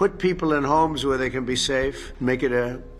Put people in homes where they can be safe, make it a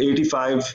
85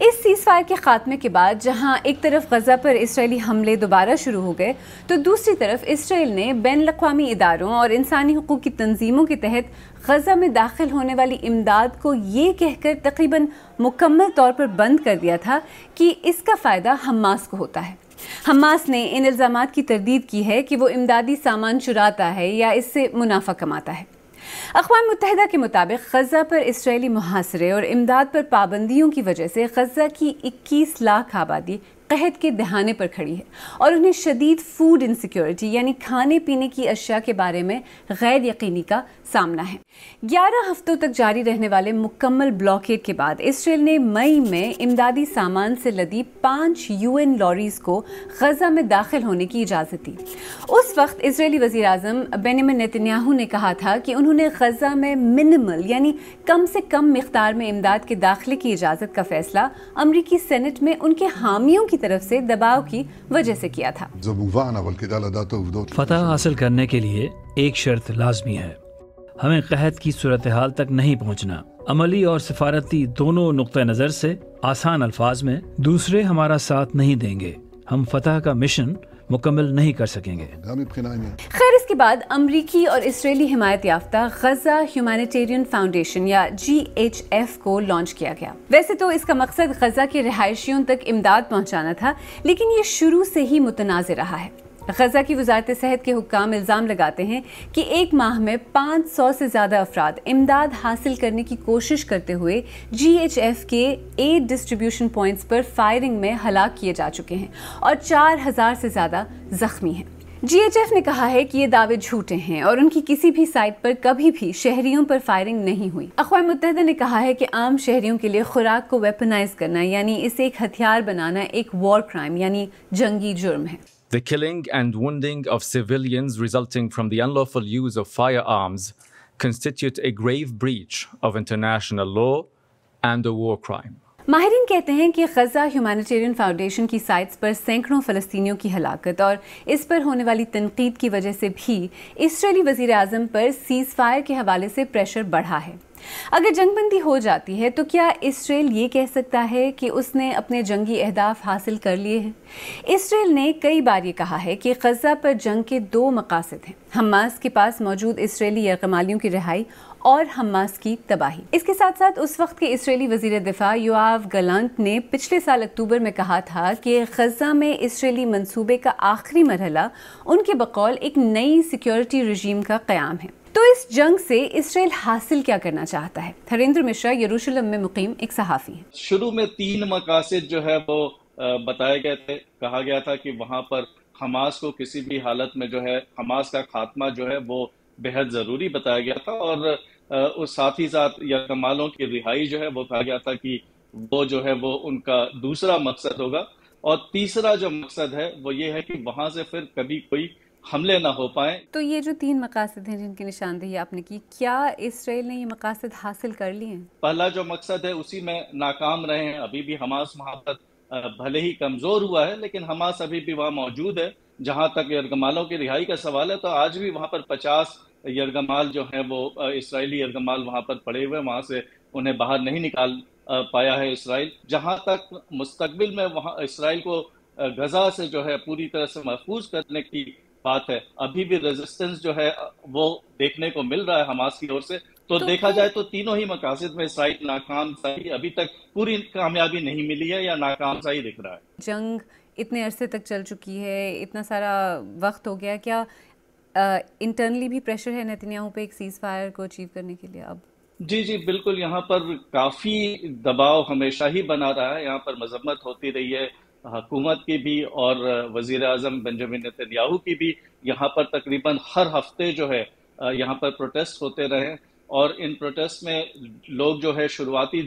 اس ceasefire کے خاتمے کے بعد جہاں ایک طرف غزہ پر اسرائیلی حملے دوبارہ شروع ہو گئے تو دوسری طرف اسرائیل نے بین الاقوامی اداروں اور انسانی حقوق کی تنظیموں کے تحت غزہ میں داخل ہونے والی امداد کو یہ کہہ کر تقریباً مکمل طور پر بند کر دیا تھا کہ اس کا فائدہ حماس کو ہوتا ہے۔ حماس نے ان الزامات کی تردید کی ہے کہ وہ امدادی سامان چراتا ہے یا اس سے منافع کماتا ہے۔ اقوام متحدہ کے مطابق غزہ پر اسرائیلی محاصرے اور امداد پر پابندیوں کی وجہ سے غزہ کی 21 لاکھ آبادی قحط کے دہانے پر کھڑی ہے اور انہیں شدید فوڈ انسیکیورٹی یعنی کھانے پینے کی اشیاء کے بارے میں غیر یقینی کا سامنا ہے۔ 11 ہفتوں تک جاری رہنے والے مکمل بلاکیڈ کے بعد اسرائیل نے مئی میں امدادی سامان سے لدی 5 UN لاریز کو غزہ میں داخل ہونے کی اجازت دی۔ اس وقت اسرائیلی وزیر اعظم بنیامین نیتن نے کہا تھا کہ انہوں نے غزہ میں منیمل یعنی کم سے کم مقدار میں امداد کے داخلے کی اجازت کا فیصلہ امریکی سینٹ میں ان کے حامیوں کی طرف سے دباؤ کی وجہ سے کیا تھا۔ فتح حاصل کرنے کے لیے ایک شرط لازمی ہے، ہمیں قحط کی صورتحال تک نہیں پہنچنا۔ عملی اور سفارتی دونوں نقطہ نظر سے آسان الفاظ میں دوسرے ہمارا ساتھ نہیں دیں گے، ہم فتح کا مشن مکمل نہیں کر سکیں گے۔ خیر اس کے بعد امریکی اور اسرائیلی حمایت یافتہ غزہ ہیومینیٹیرین فاؤنڈیشن یا GHF کو لانچ کیا گیا۔ ویسے تو اس کا مقصد غزہ کے رہائشیوں تک امداد پہنچانا تھا، لیکن یہ شروع سے ہی متنازع رہا ہے۔ غزہ کی وزارت صحت کے حکام الزام لگاتے ہیں کہ ایک ماہ میں 500 سے زیادہ افراد امداد حاصل کرنے کی کوشش کرتے ہوئے GHF کے 8 ڈسٹریبیوشن پوائنٹس پر فائرنگ میں ہلاک کیے جا چکے ہیں اور 4000 سے زیادہ زخمی ہیں۔ GHF نے کہا ہے کہ یہ دعوے جھوٹے ہیں اور ان کی کسی بھی سائٹ پر کبھی بھی شہریوں پر فائرنگ نہیں ہوئی۔ اقوام متحدہ نے کہا ہے کہ عام شہریوں کے لیے خوراک کو ویپنائز کرنا یعنی اسے ایک ہتھیار بنانا ایک وار کرائم یعنی جنگی جرم ہے۔ The killing and wounding of civilians resulting from the unlawful use of firearms constitute a grave breach of international law and a war crime. ماہرین کہتے ہیں کہ غزہ ہیومینیٹیرین فاؤنڈیشن کی سائٹس پر سینکڑوں فلسطینیوں کی ہلاکت اور اس پر ہونے والی تنقید کی وجہ سے بھی اسرائیلی وزیر اعظم پر سیز فائر کے حوالے سے پریشر بڑھا ہے۔ اگر جنگ بندی ہو جاتی ہے تو کیا اسرائیل یہ کہہ سکتا ہے کہ اس نے اپنے جنگی اہداف حاصل کر لیے ہیں؟ اسرائیل نے کئی بار یہ کہا ہے کہ غزہ پر جنگ کے 2 مقاصد ہیں، حماس کے پاس موجود اسرائیلی یرغمالیوں کی رہائی اور حماس کی تباہی۔ اس کے ساتھ ساتھ اس وقت کے اسرائیلی وزیر دفاع یوآو گلانٹ نے پچھلے سال اکتوبر میں کہا تھا کہ غزہ میں اسرائیلی منصوبے کا آخری مرحلہ ان کے بقول ایک نئی سیکیورٹی رژیم کا قیام ہے۔ تو اس جنگ سے اسرائیل حاصل کیا کرنا چاہتا ہے؟ ہریندر مشرا یروشلم میں مقیم ایک صحافی ہیں۔ شروع میں 3 مقاصد جو ہے وہ بتائے گئے تھے، کہا گیا تھا کہ وہاں پر حماس کو کسی بھی حالت میں جو ہے حماس کا خاتمہ جو ہے وہ بہت ضروری بتایا گیا تھا، اور اس ساتھ ہی ساتھ یرغمالوں کی رہائی جو ہے وہ کہا گیا تھا کہ وہ جو ہے وہ ان کا دوسرا مقصد ہوگا، اور تیسرا جو مقصد ہے وہ یہ ہے کہ وہاں سے پھر کبھی کوئی حملے نہ ہو پائیں۔ تو یہ جو 3 مقاصد ہیں جن کی نشاندہی آپ نے کی، کیا اسرائیل نے یہ مقاصد حاصل کر لیے ہیں؟ پہلا جو مقصد ہے اسی میں ناکام رہے ہیں، ابھی بھی حماس وہاں پر بھلے ہی کمزور ہوا ہے لیکن حماس ابھی بھی وہاں موجود ہے۔ جہاں تک یرغمالوں کی رہائی کا سوال ہے تو آج بھی وہاں پر 50 یرغمال جو ہیں وہ اسرائیلی یرغمال وہاں پر پڑے ہوئے، وہاں سے انہیں باہر نہیں نکال پایا ہے اسرائیل۔ جہاں تک مستقبل میں وہاں اسرائیل کو غزہ سے جو ہے پوری طرح سے محفوظ کرنے کی بات ہے، ابھی بھی ریزسٹنس جو ہے وہ دیکھنے کو مل رہا ہے حماس کی اور سے۔ تو دیکھا جائے تو تینوں ہی مقاصد میں اسرائیل ناکام صحیح ابھی تک پوری کامیابی نہیں ملی ہے یا ناکام صحیح دکھ رہا ہے۔ جنگ اتنے عرصے تک چل چکی ہے، اتنا سارا وقت ہو گیا، کیا انٹرنلی بھی پریشر ہے نیتنیاہو پہ ایک سیز فائر کو اچیو کرنے کے لیے اب؟ جی بالکل، یہاں پر کافی دباؤ ہمیشہ ہی بنا رہا ہے، یہاں پر مذمت ہوتی رہی ہے حکومت کی بھی اور وزیر اعظم بنیامین نیتنیاہو کی بھی۔ یہاں پر تقریباً ہر ہفتے جو ہے یہاں پر پروٹیسٹ ہوتے رہے، اور ان پروٹیسٹ میں لوگ جو ہے شروعاتی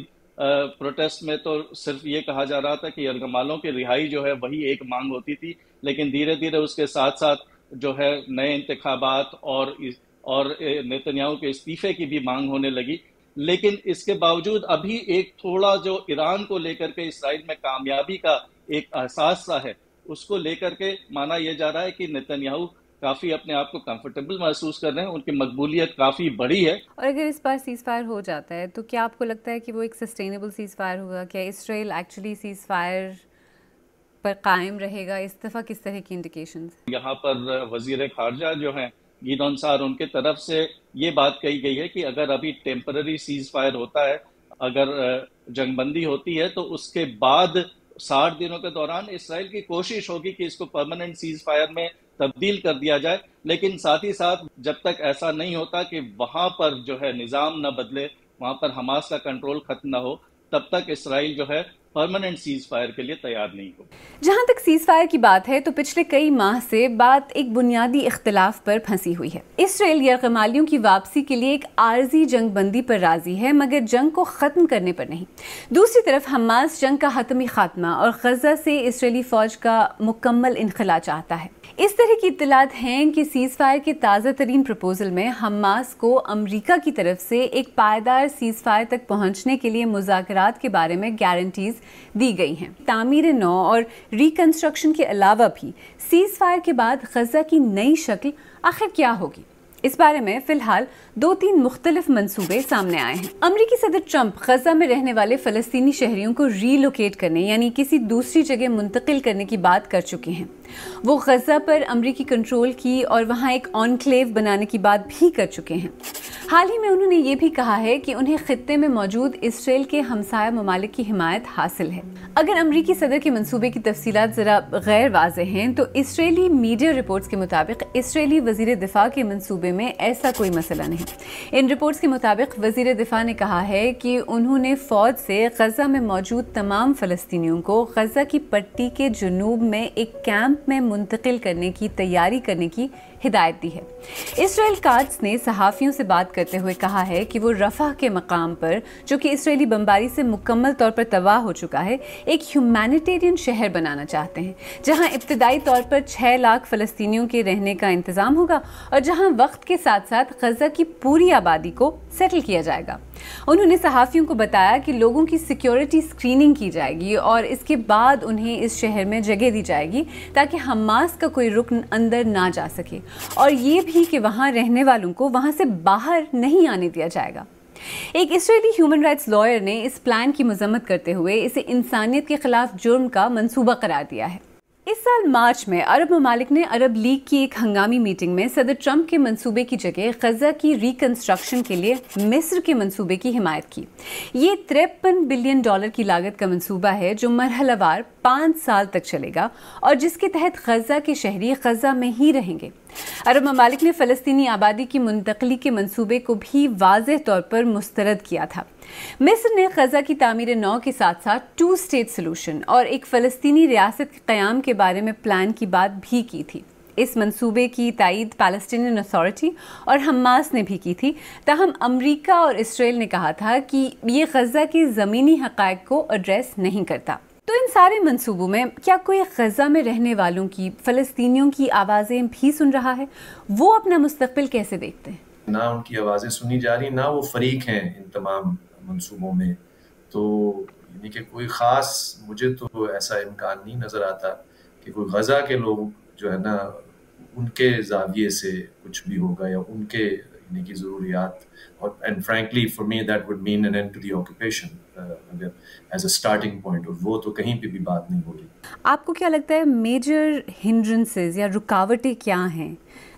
پروٹیسٹ میں تو صرف یہ کہا جا رہا تھا کہ یرغمالوں کی رہائی جو ہے وہی ایک مانگ ہوتی تھی، لیکن دھیرے دھیرے اس کے ساتھ ساتھ جو ہے نئے انتخابات اور نیتنیاہو کے استعفے کی بھی مانگ ہونے لگی۔ لیکن اس کے باوجود ابھی ایک تھوڑا جو ایران کو لے کر کے اسرائیل میں کامیابی کا ایک احساس سا ہے، اس کو لے کر کے مانا یہ جا رہا ہے کہ نیتنیاہو کافی اپنے آپ کو کمفرٹیبل محسوس کر رہے ہیں، ان کی مقبولیت کافی بڑی ہے. اور اگر اس بار سیز فائر ہو جاتا ہے تو کیا آپ کو لگتا ہے کہ وہ ایک سسٹینیبل سیز فائر ہوگا؟ کیا اسرائیل ایکچولی سیز فائر پر قائم رہے گا؟ اس دفعہ کس طرح کی انڈیکیشنز؟ یہاں پر وزیر خارجہ جو ہیں گیدون سار، ان کے طرف سے یہ بات کہی گئی ہے کہ اگر ابھی ٹیمپرری سیز فائر ہوتا ہے، اگر جنگ بندی ہوتی ہے، تو اس کے بعد 60 دنوں کے دوران اسرائیل کی کوشش ہوگی کہ اس کو پرماننٹ سیز فائر میں تبدیل کر دیا جائے. لیکن ساتھ ہی ساتھ جب تک ایسا نہیں ہوتا کہ وہاں پر جو ہے نظام نہ بدلے، وہاں پر حماس کا کنٹرول ختم نہ ہو، تب تک اسرائیل جو ہے پرماننٹ سیز فائر کے لیے تیار نہیں ہو. جہاں تک سیز فائر کی بات ہے تو پچھلے کئی ماہ سے بات ایک بنیادی اختلاف پر پھنسی ہوئی ہے. اسرائیل یرغمالیوں کی واپسی کے لیے ایک عارضی جنگ بندی پر راضی ہے، مگر جنگ کو ختم کرنے پر نہیں. دوسری طرف حماس جنگ کا حتمی خاتمہ اور غزہ سے اسرائیلی فوج کا مکمل انخلا چاہتا ہے. اس طرح کی اطلاعات ہیں کہ سیز فائر کے تازہ ترین پروپوزل میں حماس کو امریکہ کی طرف سے ایک پائیدار سیز فائر تک پہنچنے کے لیے مذاکرات کے بارے میں گارنٹیز دی گئی ہیں. تعمیر نو اور ریکنسٹرکشن کے علاوہ بھی سیز فائر کے بعد غزہ کی نئی شکل آخر کیا ہوگی؟ اس بارے میں فی الحال 2-3 مختلف منصوبے سامنے آئے ہیں. امریکی صدر ٹرمپ غزہ میں رہنے والے فلسطینی شہریوں کو ری لوکیٹ کرنے یعنی کسی دوسری جگہ منتقل کرنے کی بات کر چکے ہیں. وہ غزہ پر امریکی کنٹرول کی اور وہاں ایک انکلیو بنانے کی بات بھی کر چکے ہیں. حال ہی میں انہوں نے یہ بھی کہا ہے کہ انہیں خطے میں موجود اسرائیل کے ہمسایہ ممالک کی حمایت حاصل ہے. اگر امریکی صدر کے منصوبے کی تفصیلات ذرا غیر واضح ہیں تو اسرائیلی میڈیا رپورٹس کے مطابق اسرائیلی وزیر دفاع کے منصوبے میں ایسا کوئی مسئلہ نہیں. ان رپورٹس کے مطابق وزیر دفاع نے کہا ہے کہ انہوں نے فوج سے غزہ میں موجود تمام فلسطینیوں کو غزہ کی پٹی کے جنوب میں ایک کیمپ میں منتقل کرنے کی تیاری کرنے کی ہدایت دی ہے. اسرائیل کاتس نے صحافیوں سے بات کرتے ہوئے کہا ہے کہ وہ رفح کے مقام پر، جو کہ اسرائیلی بمباری سے مکمل طور پر تباہ ہو چکا ہے، ایک ہیومینیٹیرین شہر بنانا چاہتے ہیں جہاں ابتدائی طور پر 6 لاکھ فلسطینیوں کے رہنے کا انتظام ہوگا اور جہاں وقت کے ساتھ ساتھ غزہ کی پوری آبادی کو سیٹل کیا جائے گا. انہوں نے صحافیوں کو بتایا کہ لوگوں کی سیکیورٹی اسکریننگ کی جائے گی اور اس کے بعد انہیں اس شہر میں جگہ دی جائے گی تاکہ حماس کا کوئی رکن اندر نہ جا سکے، اور یہ بھی کہ وہاں رہنے والوں کو وہاں سے باہر نہیں آنے دیا جائے گا. ایک اسرائیلی ہیومن رائٹس لائر نے اس پلان کی مذمت کرتے ہوئے اسے انسانیت کے خلاف جرم کا منصوبہ قرار دیا ہے. اس سال مارچ میں عرب ممالک نے عرب لیگ کی ایک ہنگامی میٹنگ میں صدر ٹرمپ کے منصوبے کی جگہ غزہ کی ریکنسٹرکشن کے لیے مصر کے منصوبے کی حمایت کی. یہ $53 بلین کی لاگت کا منصوبہ ہے جو مرحلہ وار 5 سال تک چلے گا اور جس کے تحت غزہ کے شہری غزہ میں ہی رہیں گے. عرب ممالک نے فلسطینی آبادی کی منتقلی کے منصوبے کو بھی واضح طور پر مسترد کیا تھا. مصر نے غزہ کی تعمیر نو کے ساتھ ساتھ 2 اسٹیٹ سلوشن اور ایک فلسطینی ریاست کے قیام کے بارے میں پلان کی بات بھی کی تھی. اس منصوبے کی تائید پیلسٹینین اتھارٹی اور حماس نے بھی کی تھی، تاہم امریکہ اور اسرائیل نے کہا تھا کہ یہ غزہ کے زمینی حقائق کو ایڈریس نہیں کرتا. تو ان سارے منصوبوں میں کیا کوئی غزہ میں رہنے والوں کی، فلسطینیوں کی آوازیں بھی سن رہا ہے؟ وہ اپنا مستقبل کیسے دیکھتے ہیں؟ نہ ان کی آوازیں سنی جا رہی، نہ وہ فریق ہیں ان تمام منصوبوں میں. تو یعنی کہ کوئی خاص مجھے تو ایسا امکان نہیں نظر آتا کہ کوئی غزہ کے لوگ جو ہے نا ان کے زاویے سے کچھ بھی ہوگا یا ان کے یعنی کہ ضروریات. And frankly for me that would mean an end to the occupation as a starting point, اور وہ تو کہیں پہ بھی بات نہیں ہو رہی. آپ کو کیا لگتا ہے میجر ہنڈرنسز یا رکاوٹیں کیا ہیں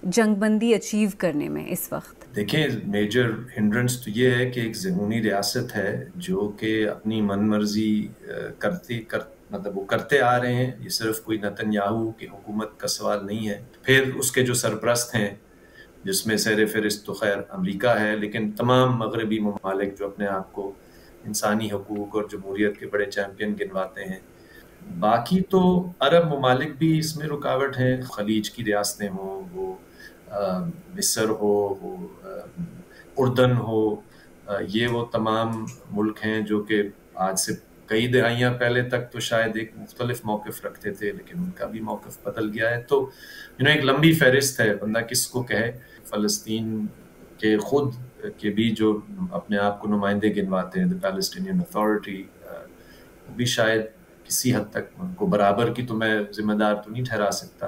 جنگ بندی اچیو کرنے میں اس وقت؟ دیکھیں میجر ہنڈرنس تو یہ ہے کہ ایک ضمنی ریاست ہے جو کہ اپنی من مرضی مطلب وہ کرتے آ رہے ہیں. یہ صرف کوئی نتن یاہو کی حکومت کا سوال نہیں ہے. پھر اس کے جو سرپرست ہیں جس میں سیر فہرست تو خیر امریکہ ہے، لیکن تمام مغربی ممالک جو اپنے آپ کو انسانی حقوق اور جمہوریت کے بڑے چیمپئن گنواتے ہیں. باقی تو عرب ممالک بھی اس میں رکاوٹ ہیں، خلیج کی ریاستیں ہوں، وہ مصر ہو، وہ اردن ہو، یہ وہ تمام ملک ہیں جو کہ آج سے کئی دہائیاں پہلے تک تو شاید ایک مختلف موقف رکھتے تھے، لیکن ان کا بھی موقف بدل گیا ہے. تو ایک لمبی فہرست ہے، بندہ کس کو کہے. فلسطین کے خود کے بھی جو اپنے آپ کو نمائندے گنواتے ہیں، پیلسٹینین اتھارٹی، وہ بھی شاید کسی حد تک ان کو برابر کی تو میں ذمہ دار تو نہیں ٹھہرا سکتا،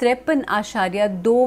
53.2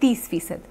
30%।